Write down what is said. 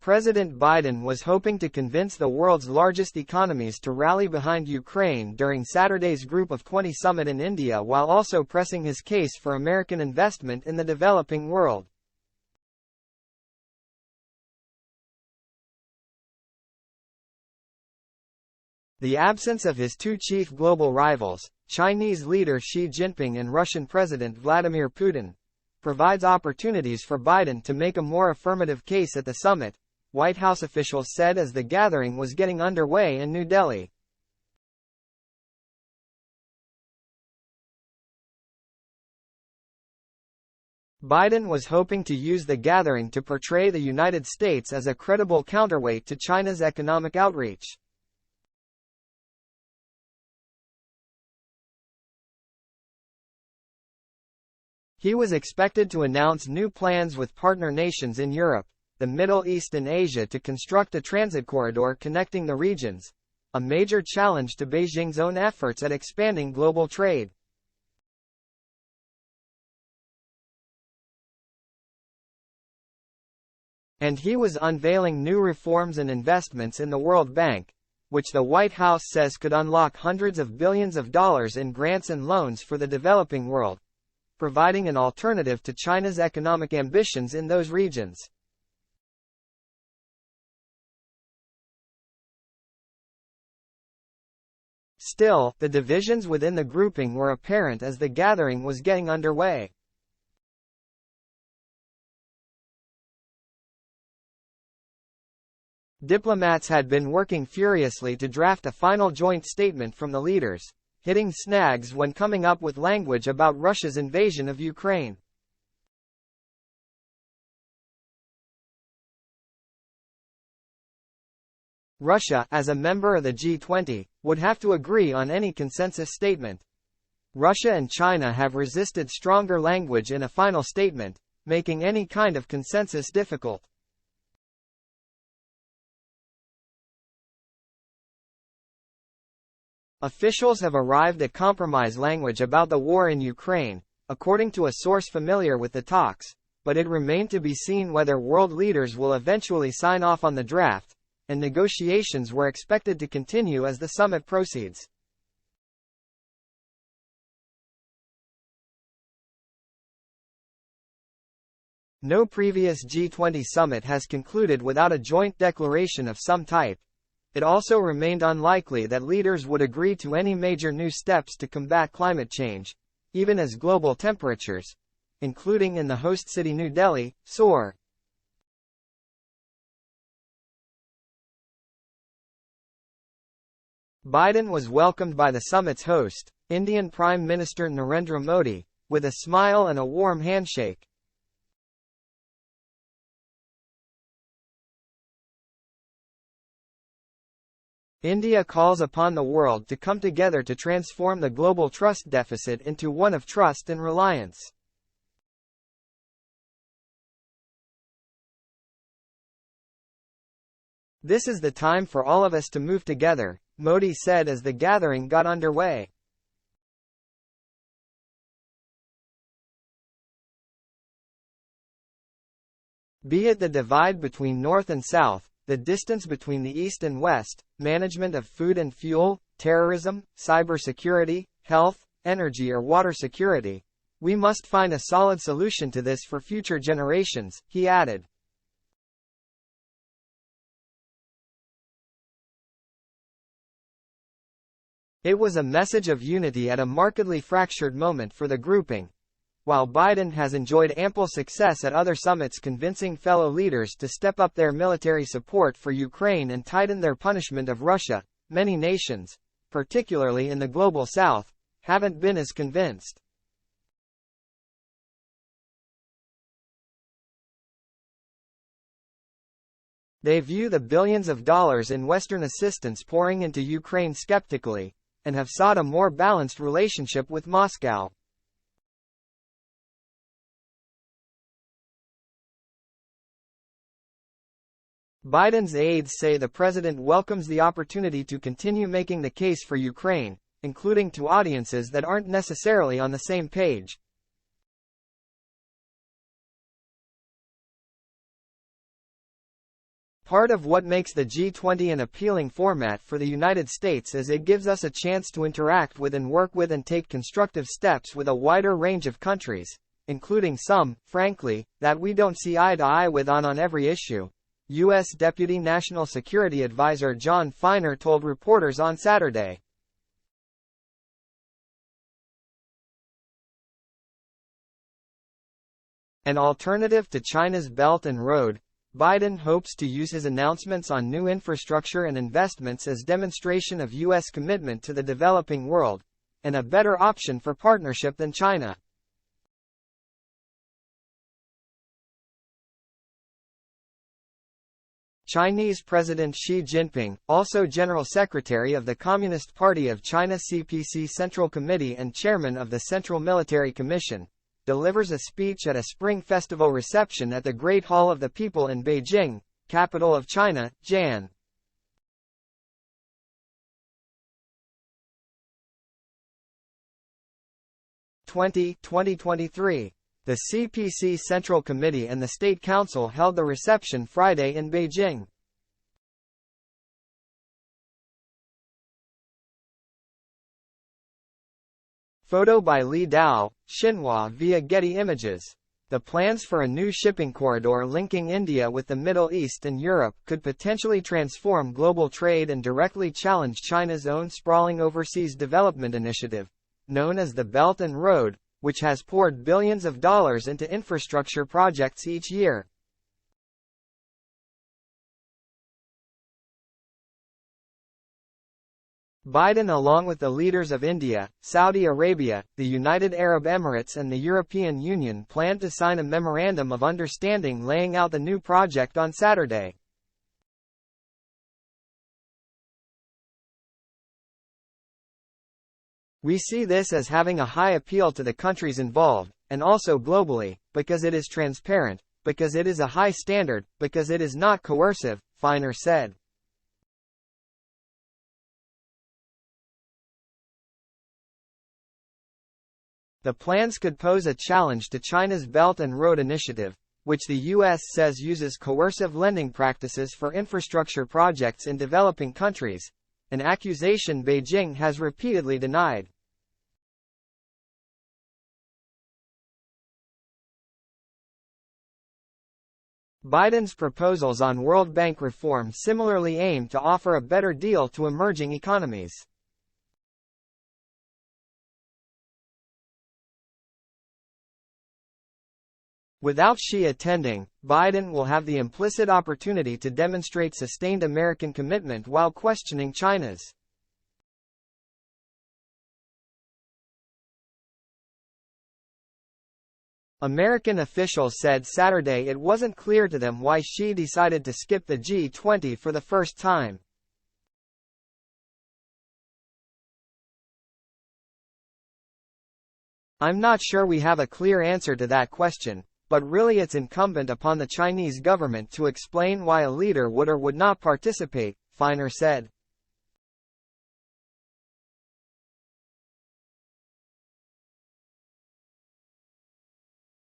President Biden was hoping to convince the world's largest economies to rally behind Ukraine during Saturday's Group of 20 summit in India, while also pressing his case for American investment in the developing world. The absence of his two chief global rivals, Chinese leader Xi Jinping and Russian President Vladimir Putin, provides opportunities for Biden to make a more affirmative case at the summit, White House officials said as the gathering was getting underway in New Delhi. Biden was hoping to use the gathering to portray the United States as a credible counterweight to China's economic outreach. He was expected to announce new plans with partner nations in Europe, the Middle East and Asia to construct a transit corridor connecting the regions, a major challenge to Beijing's own efforts at expanding global trade. And he was unveiling new reforms and investments in the World Bank, which the White House says could unlock hundreds of billions of dollars in grants and loans for the developing world, providing an alternative to China's economic ambitions in those regions. Still, the divisions within the grouping were apparent as the gathering was getting underway. Diplomats had been working furiously to draft a final joint statement from the leaders, hitting snags when coming up with language about Russia's invasion of Ukraine. Russia, as a member of the G20, would have to agree on any consensus statement. Russia and China have resisted stronger language in a final statement, making any kind of consensus difficult. Officials have arrived at compromise language about the war in Ukraine, according to a source familiar with the talks, but it remained to be seen whether world leaders will eventually sign off on the draft, and negotiations were expected to continue as the summit proceeds. No previous G20 summit has concluded without a joint declaration of some type. It also remained unlikely that leaders would agree to any major new steps to combat climate change, even as global temperatures, including in the host city New Delhi, soar. Biden was welcomed by the summit's host, Indian Prime Minister Narendra Modi, with a smile and a warm handshake. India calls upon the world to come together to transform the global trust deficit into one of trust and reliance. This is the time for all of us to move together, Modi said as the gathering got underway. Be it the divide between North and South, the distance between the East and West, management of food and fuel, terrorism, cybersecurity, health, energy or water security, we must find a solid solution to this for future generations, he added. It was a message of unity at a markedly fractured moment for the grouping. While Biden has enjoyed ample success at other summits convincing fellow leaders to step up their military support for Ukraine and tighten their punishment of Russia, many nations, particularly in the global south, haven't been as convinced. They view the billions of dollars in Western assistance pouring into Ukraine skeptically, and have sought a more balanced relationship with Moscow. Biden's aides say the president welcomes the opportunity to continue making the case for Ukraine, including to audiences that aren't necessarily on the same page. Part of what makes the G20 an appealing format for the United States is it gives us a chance to interact with and work with and take constructive steps with a wider range of countries, including some, frankly, that we don't see eye to eye with on every issue. U.S. Deputy National Security Advisor John Feiner told reporters on Saturday. An alternative to China's Belt and Road, Biden hopes to use his announcements on new infrastructure and investments as demonstration of U.S. commitment to the developing world, and a better option for partnership than China. Chinese President Xi Jinping, also General Secretary of the Communist Party of China CPC Central Committee and Chairman of the Central Military Commission, delivers a speech at a Spring Festival reception at the Great Hall of the People in Beijing, capital of China, Jan. 2023. The CPC Central Committee and the State Council held the reception Friday in Beijing. Photo by Li Dao, Xinhua via Getty Images. The plans for a new shipping corridor linking India with the Middle East and Europe could potentially transform global trade and directly challenge China's own sprawling overseas development initiative, known as the Belt and Road, which has poured billions of dollars into infrastructure projects each year. Biden, along with the leaders of India, Saudi Arabia, the United Arab Emirates and the European Union, planned to sign a memorandum of understanding laying out the new project on Saturday. We see this as having a high appeal to the countries involved, and also globally, because it is transparent, because it is a high standard, because it is not coercive, Feiner said. The plans could pose a challenge to China's Belt and Road Initiative, which the U.S. says uses coercive lending practices for infrastructure projects in developing countries, an accusation Beijing has repeatedly denied. Biden's proposals on World Bank reform similarly aim to offer a better deal to emerging economies. Without Xi attending, Biden will have the implicit opportunity to demonstrate sustained American commitment while questioning China's. American officials said Saturday it wasn't clear to them why Xi decided to skip the G20 for the first time. I'm not sure we have a clear answer to that question, but really it's incumbent upon the Chinese government to explain why a leader would or would not participate, Feiner said.